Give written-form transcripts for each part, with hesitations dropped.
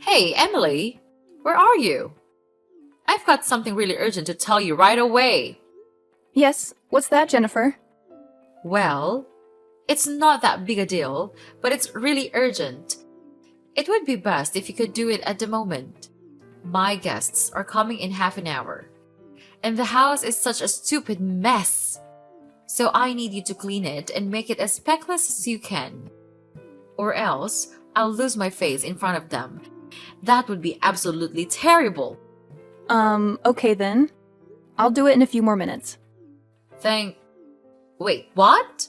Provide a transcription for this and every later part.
Hey, Emily, where are you? I've got something really urgent to tell you right away. Yes, what's that, Jennifer? Well, it's not that big a deal, but it's really urgent. It would be best if you could do it at the moment. My guests are coming in half an hour, and the house is such a stupid mess. So I need you to clean it and make it as speckless as you can. Or else, I'll lose my face in front of them. That would be absolutely terrible. Okay then. I'll do it in a few more minutes. Thank. Wait, what?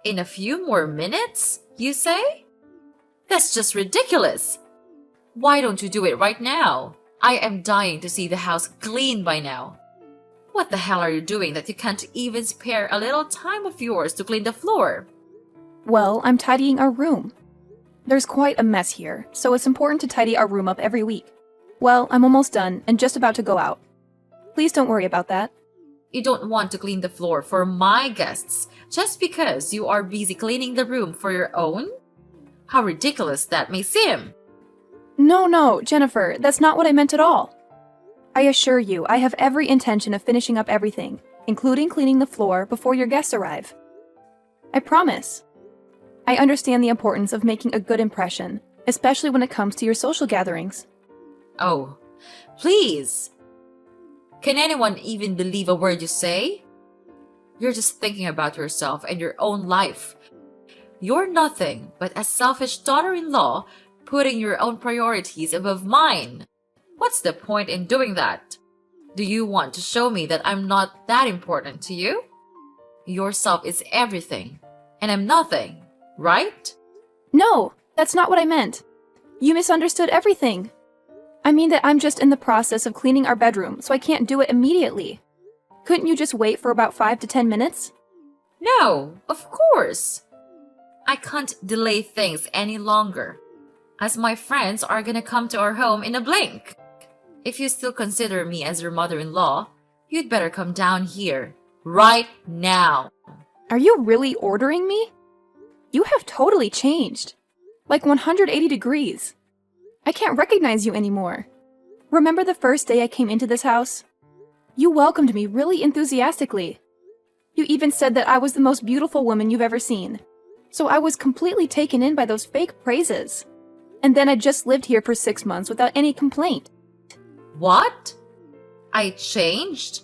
In a few more minutes, you say? That's just ridiculous. Why don't you do it right now? I am dying to see the house clean by now. What the hell are you doing that you can't even spare a little time of yours to clean the floor? Well, I'm tidying our room. There's quite a mess here, so it's important to tidy our room up every week. Well, I'm almost done and just about to go out. Please don't worry about that. You don't want to clean the floor for my guests just because you are busy cleaning the room for your own? How ridiculous that may seem. No, Jennifer, that's not what I meant at all. I assure you, I have every intention of finishing up everything, including cleaning the floor before your guests arrive. I promise. I understand the importance of making a good impression, especially when it comes to your social gatherings. Oh, please. Can anyone even believe a word you say? You're just thinking about yourself and your own life. You're nothing but a selfish daughter-in-law putting your own priorities above mine. What's the point in doing that? Do you want to show me that I'm not that important to you? Yourself is everything, and I'm nothing, right? No, that's not what I meant. You misunderstood everything. I mean that I'm just in the process of cleaning our bedroom, so I can't do it immediately. Couldn't you just wait for about 5 to 10 minutes? No, of course. I can't delay things any longer, as my friends are gonna come to our home in a blink. If you still consider me as your mother-in-law, you'd better come down here, right now. Are you really ordering me? You have totally changed. Like 180 degrees. I can't recognize you anymore. Remember the first day I came into this house? You welcomed me really enthusiastically. You even said that I was the most beautiful woman you've ever seen. So I was completely taken in by those fake praises. And then I just lived here for 6 months without any complaint. What? I changed?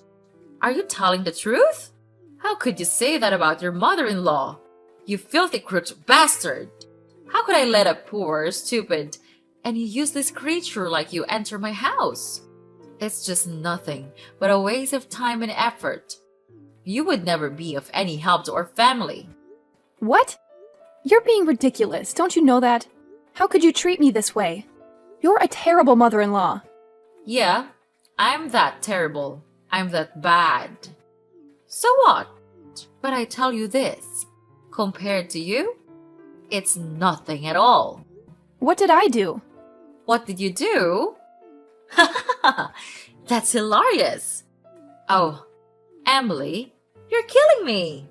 Are you telling the truth? How could you say that about your mother-in-law? You filthy crooked bastard! How could I let a poor, stupid, and useless creature like you enter my house? It's just nothing but a waste of time and effort. You would never be of any help to our family. What? You're being ridiculous, don't you know that? How could you treat me this way? You're a terrible mother-in-law. Yeah, I'm that terrible. I'm that bad. So what? But I tell you this, compared to you, it's nothing at all. What did I do? What did you do? That's hilarious. Oh, Emily, you're killing me.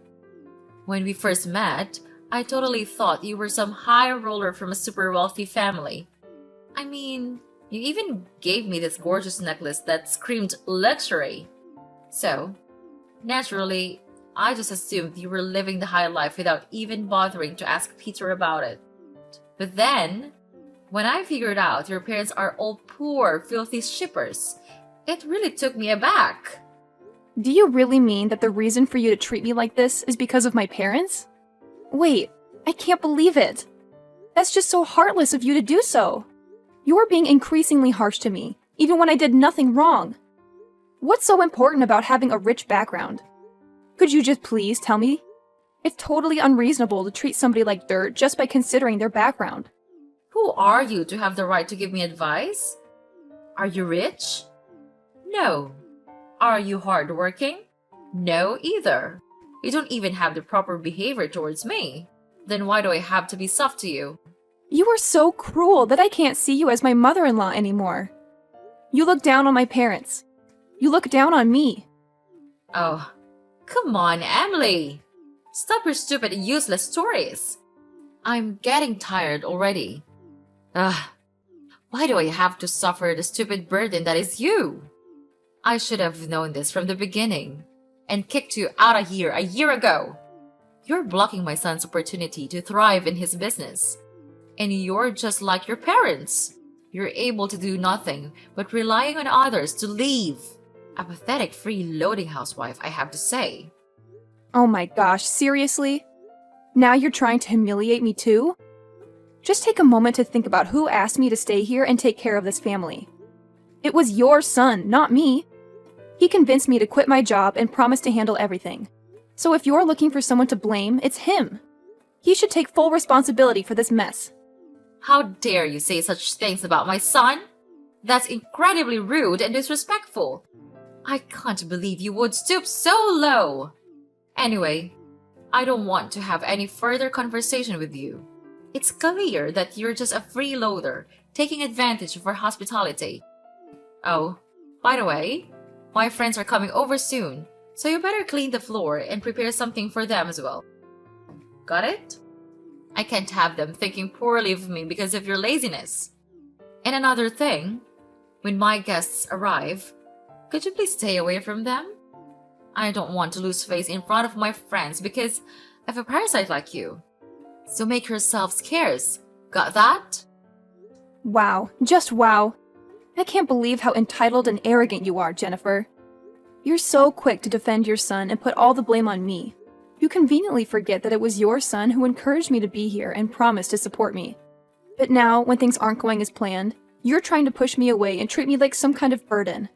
When we first met, I totally thought you were some high roller from a super wealthy family. I mean, you even gave me this gorgeous necklace that screamed luxury. So, naturally, I just assumed you were living the high life without even bothering to ask Peter about it. But then, when I figured out your parents are all poor, filthy shippers, it really took me aback. Do you really mean that the reason for you to treat me like this is because of my parents? Wait, I can't believe it. That's just so heartless of you to do so. You're being increasingly harsh to me, even when I did nothing wrong. What's so important about having a rich background? Could you just please tell me? It's totally unreasonable to treat somebody like dirt just by considering their background. Who are you to have the right to give me advice? Are you rich? No. Are you hardworking? No either. You don't even have the proper behavior towards me. Then why do I have to be soft to you? You are so cruel that I can't see you as my mother-in-law anymore. You look down on my parents. You look down on me. Oh, come on, Emily. Stop your stupid, useless stories. I'm getting tired already. Ugh. Why do I have to suffer the stupid burden that is you? I should have known this from the beginning and kicked you out of here a year ago. You're blocking my son's opportunity to thrive in his business. And you're just like your parents. You're able to do nothing but relying on others to leave. A pathetic freeloading housewife, I have to say. Oh my gosh, seriously? Now you're trying to humiliate me too? Just take a moment to think about who asked me to stay here and take care of this family. It was your son, not me. He convinced me to quit my job and promised to handle everything. So if you're looking for someone to blame, it's him. He should take full responsibility for this mess. How dare you say such things about my son? That's incredibly rude and disrespectful. I can't believe you would stoop so low. Anyway, I don't want to have any further conversation with you. It's clear that you're just a freeloader, taking advantage of our hospitality. Oh, by the way, my friends are coming over soon, so you better clean the floor and prepare something for them as well. Got it? I can't have them thinking poorly of me because of your laziness. And another thing, when my guests arrive, could you please stay away from them? I don't want to lose face in front of my friends because of a parasite like you. So make yourself scarce. Got that? Wow, just wow. I can't believe how entitled and arrogant you are, Jennifer. You're so quick to defend your son and put all the blame on me. You conveniently forget that it was your son who encouraged me to be here and promised to support me. But now, when things aren't going as planned, you're trying to push me away and treat me like some kind of burden.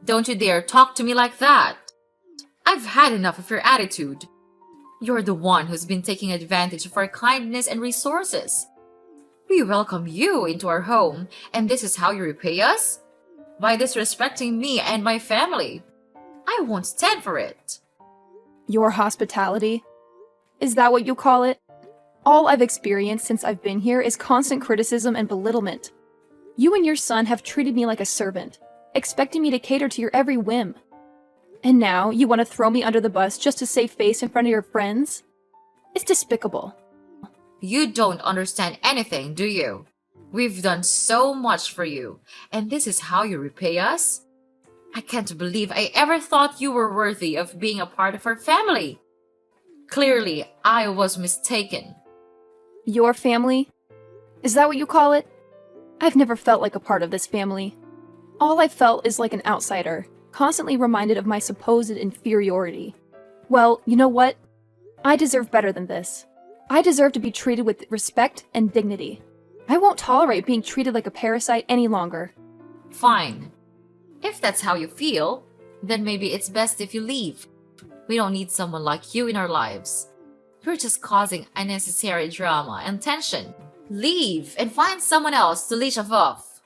Don't you dare talk to me like that. I've had enough of your attitude. You're the one who's been taking advantage of our kindness and resources. We welcome you into our home, and this is how you repay us? By disrespecting me and my family. I won't stand for it. Your hospitality? Is that what you call it? All I've experienced since I've been here is constant criticism and belittlement. You and your son have treated me like a servant, expecting me to cater to your every whim. And now you want to throw me under the bus just to save face in front of your friends? It's despicable. You don't understand anything, do you? We've done so much for you, and this is how you repay us? I can't believe I ever thought you were worthy of being a part of our family. Clearly, I was mistaken. Your family? Is that what you call it? I've never felt like a part of this family. All I felt is like an outsider, constantly reminded of my supposed inferiority. Well, you know what? I deserve better than this. I deserve to be treated with respect and dignity. I won't tolerate being treated like a parasite any longer. Fine. If that's how you feel, then maybe it's best if you leave. We don't need someone like you in our lives. You're just causing unnecessary drama and tension. Leave and find someone else to leech off.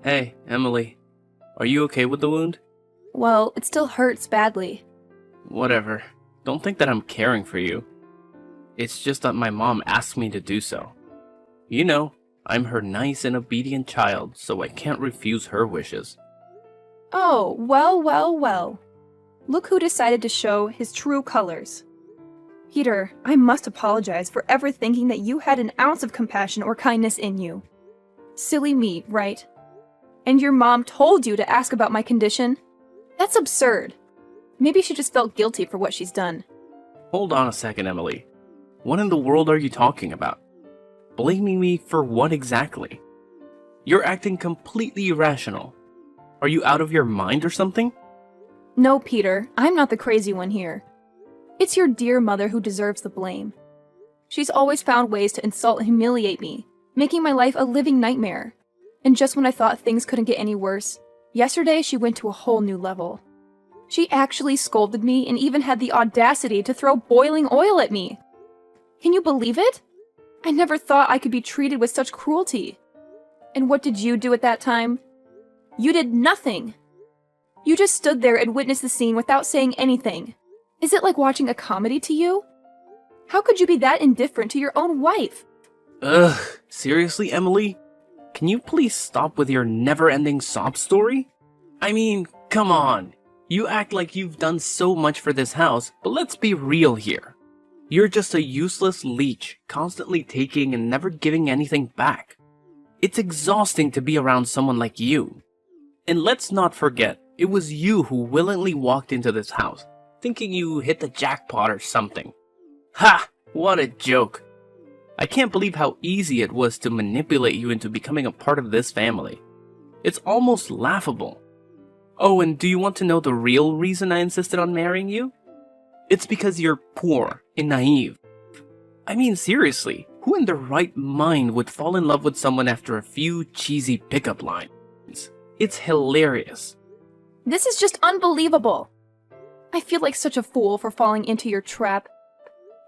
Hey, Emily. Are you okay with the wound? Well, it still hurts badly. Whatever. Don't think that I'm caring for you. It's just that my mom asked me to do so. You know, I'm her nice and obedient child, so I can't refuse her wishes. Oh, well. Look who decided to show his true colors. Peter, I must apologize for ever thinking that you had an ounce of compassion or kindness in you. Silly me, right? And your mom told you to ask about my condition? That's absurd. Maybe she just felt guilty for what she's done. Hold on a second, Emily. What in the world are you talking about? Blaming me for what exactly? You're acting completely irrational. Are you out of your mind or something? No, Peter, I'm not the crazy one here. It's your dear mother who deserves the blame. She's always found ways to insult and humiliate me, making my life a living nightmare. And just when I thought things couldn't get any worse, yesterday she went to a whole new level. She actually scolded me and even had the audacity to throw boiling oil at me. Can you believe it? I never thought I could be treated with such cruelty. And what did you do at that time? You did nothing. You just stood there and witnessed the scene without saying anything. Is it like watching a comedy to you? How could you be that indifferent to your own wife? Ugh, seriously, Emily? Can you please stop with your never-ending sob story? I mean, come on. You act like you've done so much for this house, but let's be real here. You're just a useless leech, constantly taking and never giving anything back. It's exhausting to be around someone like you. And let's not forget, it was you who willingly walked into this house, thinking you hit the jackpot or something. Ha! What a joke. I can't believe how easy it was to manipulate you into becoming a part of this family. It's almost laughable. Oh, and do you want to know the real reason I insisted on marrying you? It's because you're poor and naive. I mean, seriously, who in their right mind would fall in love with someone after a few cheesy pickup lines? It's hilarious. This is just unbelievable. I feel like such a fool for falling into your trap.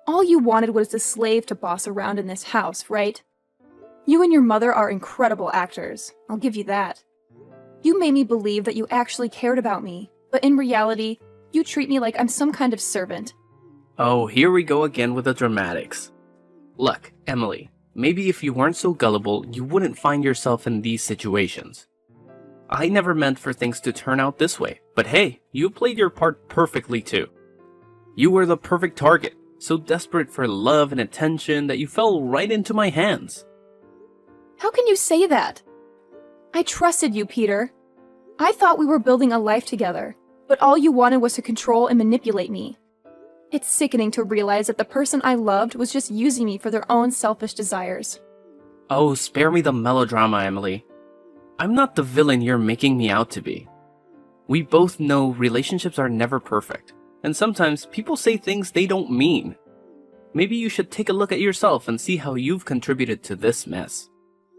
All you wanted was a slave to boss around in this house, right? You and your mother are incredible actors, I'll give you that. You made me believe that you actually cared about me, but in reality, you treat me like I'm some kind of servant. Oh, here we go again with the dramatics. Look, Emily, maybe if you weren't so gullible, you wouldn't find yourself in these situations. I never meant for things to turn out this way, but hey, you played your part perfectly too. You were the perfect target, so desperate for love and attention that you fell right into my hands. How can you say that? I trusted you, Peter. I thought we were building a life together, but all you wanted was to control and manipulate me. It's sickening to realize that the person I loved was just using me for their own selfish desires. Oh, spare me the melodrama, Emily. I'm not the villain you're making me out to be. We both know relationships are never perfect, and sometimes people say things they don't mean. Maybe you should take a look at yourself and see how you've contributed to this mess.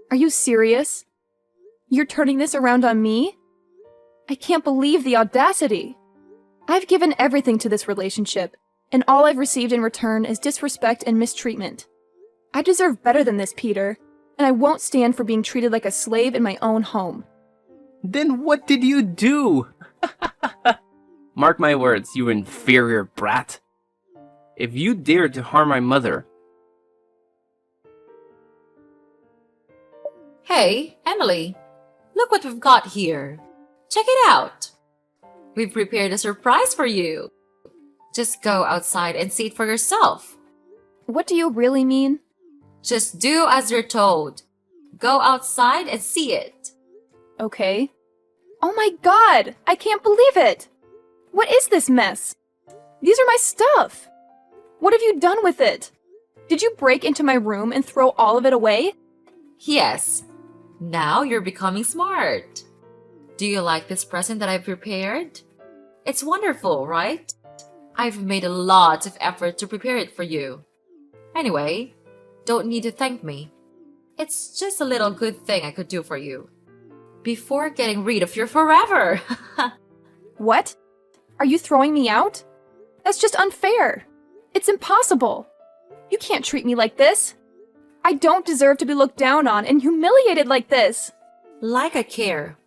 Are you serious? You're turning this around on me? I can't believe the audacity. I've given everything to this relationship, and all I've received in return is disrespect and mistreatment. I deserve better than this, Peter, and I won't stand for being treated like a slave in my own home. Then what did you do? Mark my words, you inferior brat. If you dared to harm my mother... Hey, Emily, look what we've got here. Check it out. We've prepared a surprise for you. Just go outside and see it for yourself. What do you really mean? Just do as you're told. Go outside and see it. Okay. Oh my god! I can't believe it! What is this mess? These are my stuff! What have you done with it? Did you break into my room and throw all of it away? Yes. Now you're becoming smart. Do you like this present that I've prepared? It's wonderful, right? I've made a lot of effort to prepare it for you. Anyway, don't need to thank me. It's just a little good thing I could do for you. Before getting rid of you forever. What? Are you throwing me out? That's just unfair. It's impossible. You can't treat me like this. I don't deserve to be looked down on and humiliated like this. Like I care.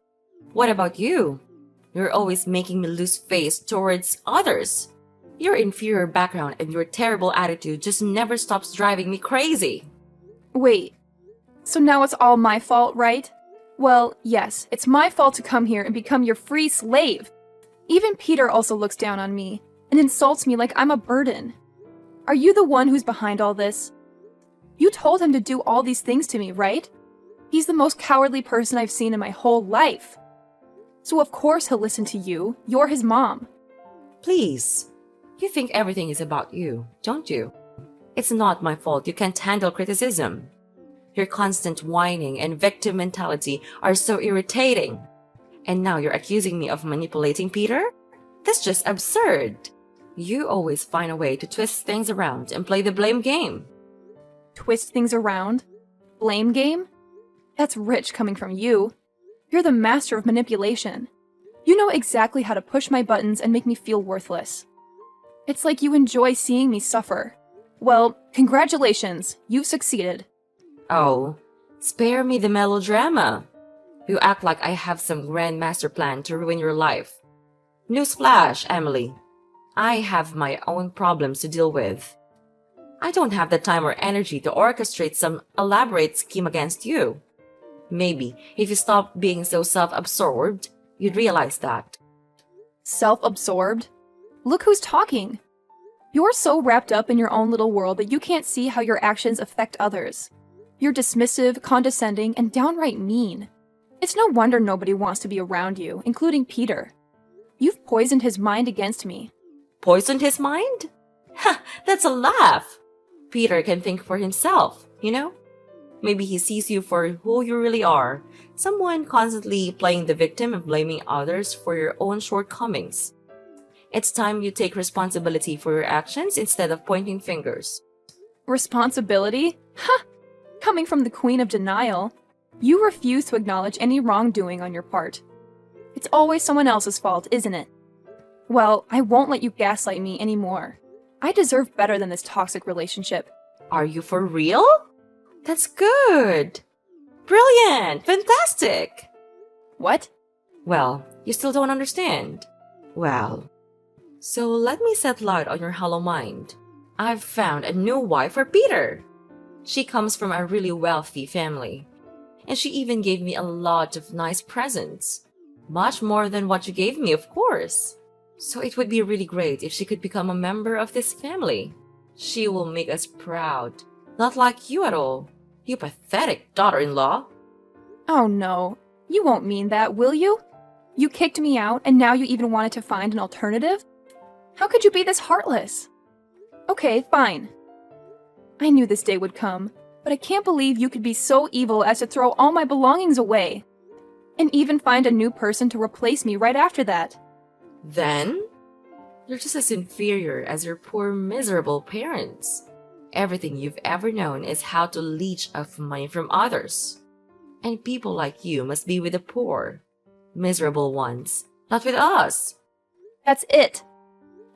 What about you? You're always making me lose face towards others. Your inferior background and your terrible attitude just never stops driving me crazy. Wait, so now it's all my fault, right? Well, yes, it's my fault to come here and become your free slave. Even Peter also looks down on me and insults me like I'm a burden. Are you the one who's behind all this? You told him to do all these things to me, right? He's the most cowardly person I've seen in my whole life. So of course he'll listen to you. You're his mom. Please. You think everything is about you, don't you? It's not my fault you can't handle criticism. Your constant whining and victim mentality are so irritating. And now you're accusing me of manipulating Peter? That's just absurd. You always find a way to twist things around and play the blame game. Twist things around? Blame game? That's rich coming from you. You're the master of manipulation. You know exactly how to push my buttons and make me feel worthless. It's like you enjoy seeing me suffer. Well, congratulations, you've succeeded. Oh, spare me the melodrama. You act like I have some grand master plan to ruin your life. Newsflash, Emily. I have my own problems to deal with. I don't have the time or energy to orchestrate some elaborate scheme against you. Maybe if you stopped being so self-absorbed, you'd realize that. Self-absorbed? Look who's talking. You're so wrapped up in your own little world that you can't see how your actions affect others. You're dismissive, condescending, and downright mean. It's no wonder nobody wants to be around you, including Peter. You've poisoned his mind against me. Poisoned his mind? Ha, that's a laugh. Peter can think for himself, you know? Maybe he sees you for who you really are, someone constantly playing the victim and blaming others for your own shortcomings. It's time you take responsibility for your actions instead of pointing fingers. Responsibility? Ha! Coming from the Queen of Denial, you refuse to acknowledge any wrongdoing on your part. It's always someone else's fault, isn't it? Well, I won't let you gaslight me anymore. I deserve better than this toxic relationship. Are you for real? That's good. Brilliant. Fantastic. What? Well, you still don't understand. Well, so let me set light on your hollow mind. I've found a new wife for Peter. She comes from a really wealthy family. And she even gave me a lot of nice presents. Much more than what you gave me, of course. So it would be really great if she could become a member of this family. She will make us proud. Not like you at all. You pathetic daughter-in-law. Oh no, you won't mean that, will you? You kicked me out and now you even wanted to find an alternative? How could you be this heartless? Okay, fine. I knew this day would come, but I can't believe you could be so evil as to throw all my belongings away. And even find a new person to replace me right after that. Then, you're just as inferior as your poor miserable parents. Everything you've ever known is how to leech off money from others. And people like you must be with the poor, miserable ones, not with us. That's it.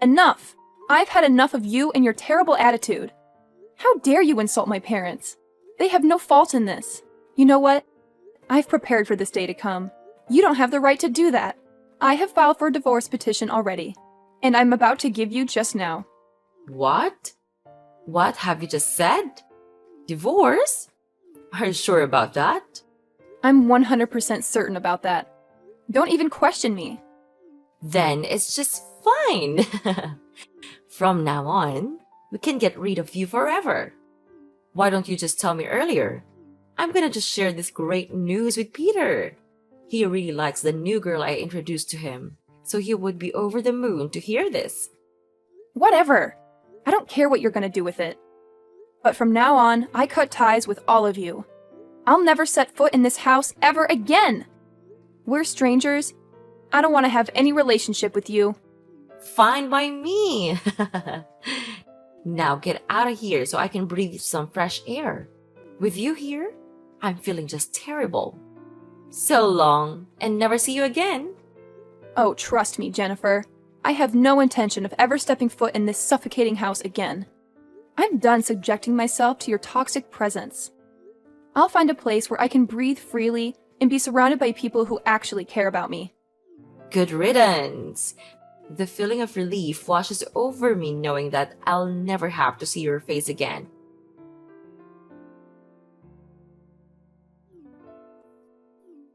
Enough. I've had enough of you and your terrible attitude. How dare you insult my parents? They have no fault in this. You know what? I've prepared for this day to come. You don't have the right to do that. I have filed for a divorce petition already, and I'm about to give you just now. What? What have you just said? Divorce? Are you sure about that? I'm 100% certain about that. Don't even question me. Then it's just fine. From now on, we can get rid of you forever. Why don't you just tell me earlier? I'm gonna just share this great news with Peter. He really likes the new girl I introduced to him, so he would be over the moon to hear this. Whatever. I don't care what you're gonna do with it. But from now on, I cut ties with all of you. I'll never set foot in this house ever again. We're strangers. I don't want to have any relationship with you. Fine by me. Now get out of here so I can breathe some fresh air. With you here, I'm feeling just terrible. So long, and never see you again. Oh, trust me, Jennifer. I have no intention of ever stepping foot in this suffocating house again. I'm done subjecting myself to your toxic presence. I'll find a place where I can breathe freely and be surrounded by people who actually care about me. Good riddance. The feeling of relief washes over me knowing that I'll never have to see your face again.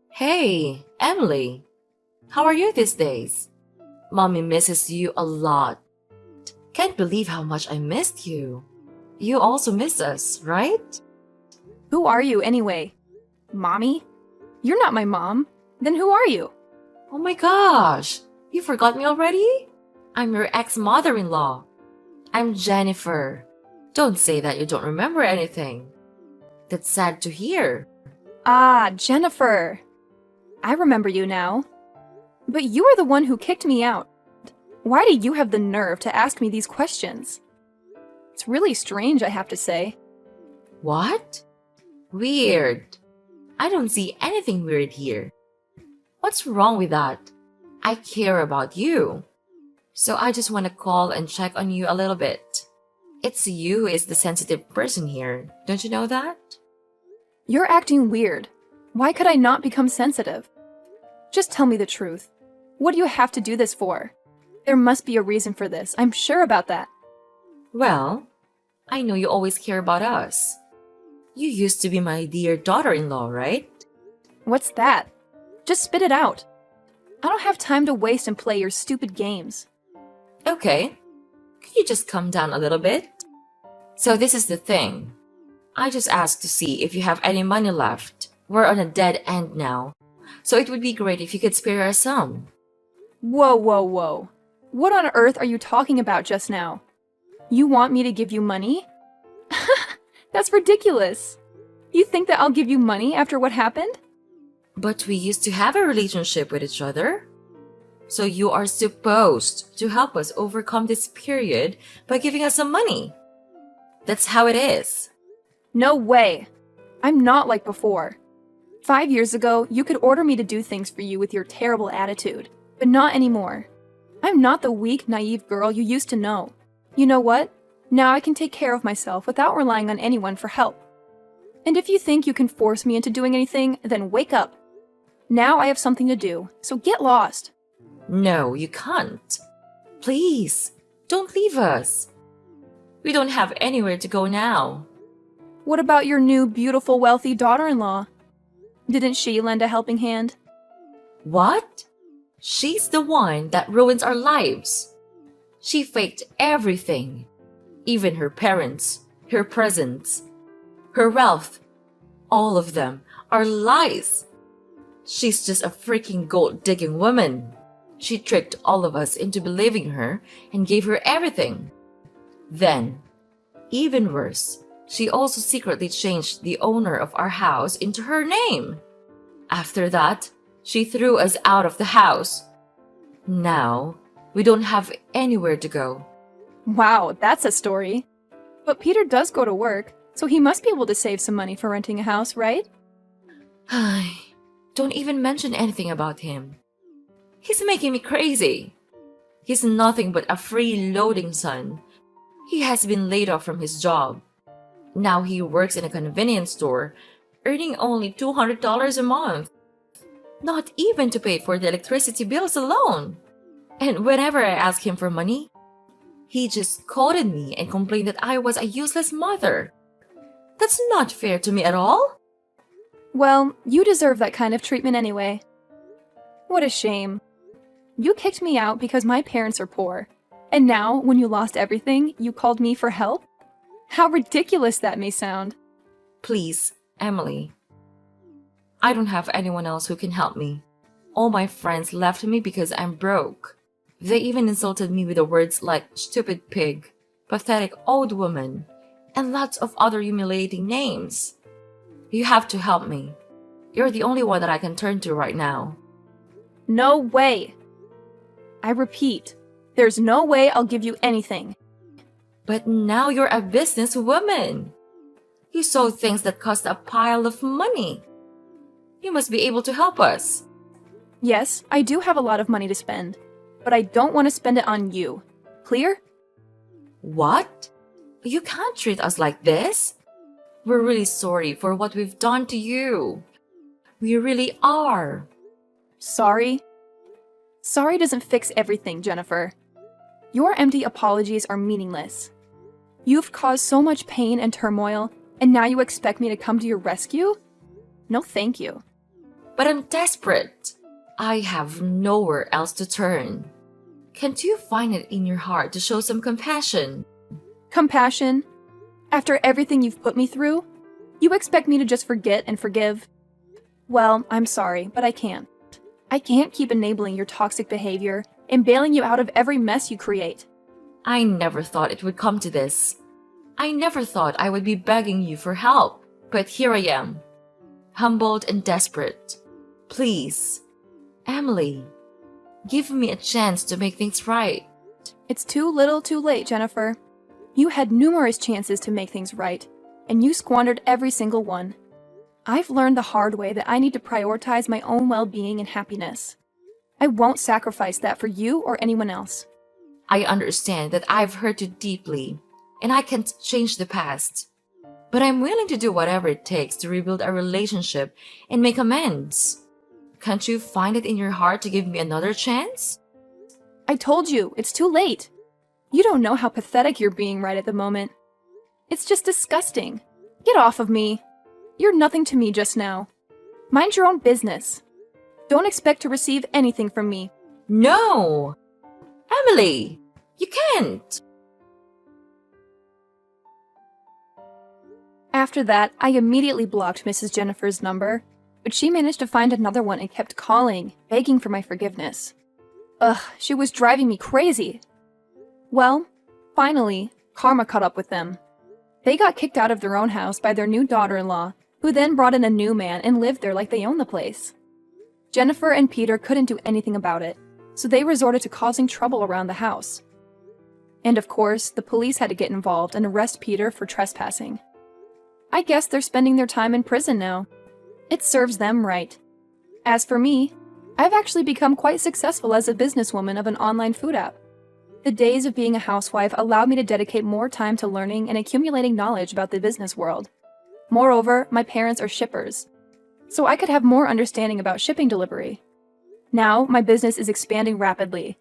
Hey, Emily. How are you these days? Mommy misses you a lot. Can't believe how much I missed you. You also miss us, right? Who are you, anyway? Mommy? You're not my mom. Then who are you? Oh my gosh, you forgot me already? I'm your ex-mother-in-law. I'm Jennifer. Don't say that you don't remember anything. That's sad to hear. Ah, Jennifer. I remember you now. But you are the one who kicked me out. Why do you have the nerve to ask me these questions? It's really strange, I have to say. What? Weird. I don't see anything weird here. What's wrong with that? I care about you. So I just want to call and check on you a little bit. It's you who is the sensitive person here. Don't you know that? You're acting weird. Why could I not become sensitive? Just tell me the truth. What do you have to do this for? There must be a reason for this. I'm sure about that. Well, I know you always care about us. You used to be my dear daughter-in-law, right? What's that? Just spit it out. I don't have time to waste and play your stupid games. Okay. Can you just calm down a little bit? So this is the thing. I just asked to see if you have any money left. We're on a dead end now. So it would be great if you could spare us some. Whoa, whoa, whoa. What on earth are you talking about just now? You want me to give you money? That's ridiculous. You think that I'll give you money after what happened? But we used to have a relationship with each other. So you are supposed to help us overcome this period by giving us some money. That's how it is. No way. I'm not like before. 5 years ago, you could order me to do things for you with your terrible attitude, but not anymore. I'm not the weak, naive girl you used to know. You know what? Now I can take care of myself without relying on anyone for help. And if you think you can force me into doing anything, then wake up. Now I have something to do, so get lost. No, you can't. Please, don't leave us. We don't have anywhere to go now. What about your new, beautiful, wealthy daughter-in-law? Didn't she lend a helping hand? What? She's the one that ruins our lives. She faked everything. Even her parents, her presents, her wealth. All of them are lies. She's just a freaking gold-digging woman. She tricked all of us into believing her and gave her everything. Then, even worse, she also secretly changed the owner of our house into her name. After that, she threw us out of the house. Now, we don't have anywhere to go. Wow, that's a story. But Peter does go to work, so he must be able to save some money for renting a house, right? Don't even mention anything about him. He's making me crazy. He's nothing but a freeloading son. He has been laid off from his job. Now he works in a convenience store, earning only $200 a month. Not even to pay for the electricity bills alone. And whenever I ask him for money, he just scolded me and complained that I was a useless mother. That's not fair to me at all. Well, you deserve that kind of treatment anyway. What a shame. You kicked me out because my parents are poor. And now, when you lost everything, you called me for help? How ridiculous that may sound. Please, Emily. I don't have anyone else who can help me. All my friends left me because I'm broke. They even insulted me with the words like stupid pig, pathetic old woman, and lots of other humiliating names. You have to help me. You're the only one that I can turn to right now. No way. I repeat, there's no way I'll give you anything. But now you're a businesswoman. You sold things that cost a pile of money. You must be able to help us. Yes, I do have a lot of money to spend, but I don't want to spend it on you. Clear? What? You can't treat us like this. We're really sorry for what we've done to you. We really are. Sorry? Sorry doesn't fix everything, Jennifer. Your empty apologies are meaningless. You've caused so much pain and turmoil, and now you expect me to come to your rescue? No, thank you. But I'm desperate. I have nowhere else to turn. Can't you find it in your heart to show some compassion? Compassion? After everything you've put me through? You expect me to just forget and forgive? Well, I'm sorry, but I can't. I can't keep enabling your toxic behavior and bailing you out of every mess you create. I never thought it would come to this. I never thought I would be begging you for help, but here I am, humbled and desperate. Please, Emily, give me a chance to make things right. It's too little too late, Jennifer. You had numerous chances to make things right, and you squandered every single one. I've learned the hard way that I need to prioritize my own well-being and happiness. I won't sacrifice that for you or anyone else. I understand that I've hurt you deeply, and I can't change the past. But I'm willing to do whatever it takes to rebuild our relationship and make amends. Can't you find it in your heart to give me another chance? I told you, it's too late. You don't know how pathetic you're being right at the moment. It's just disgusting. Get off of me. You're nothing to me just now. Mind your own business. Don't expect to receive anything from me. No! Emily, you can't. After that, I immediately blocked Mrs. Jennifer's number, but she managed to find another one and kept calling, begging for my forgiveness. Ugh, she was driving me crazy. Well, finally, karma caught up with them. They got kicked out of their own house by their new daughter-in-law, who then brought in a new man and lived there like they owned the place. Jennifer and Peter couldn't do anything about it, so they resorted to causing trouble around the house. And of course, the police had to get involved and arrest Peter for trespassing. I guess they're spending their time in prison now. It serves them right. As for me, I've actually become quite successful as a businesswoman of an online food app. The days of being a housewife allowed me to dedicate more time to learning and accumulating knowledge about the business world. Moreover, my parents are shippers, so I could have more understanding about shipping delivery. Now, my business is expanding rapidly,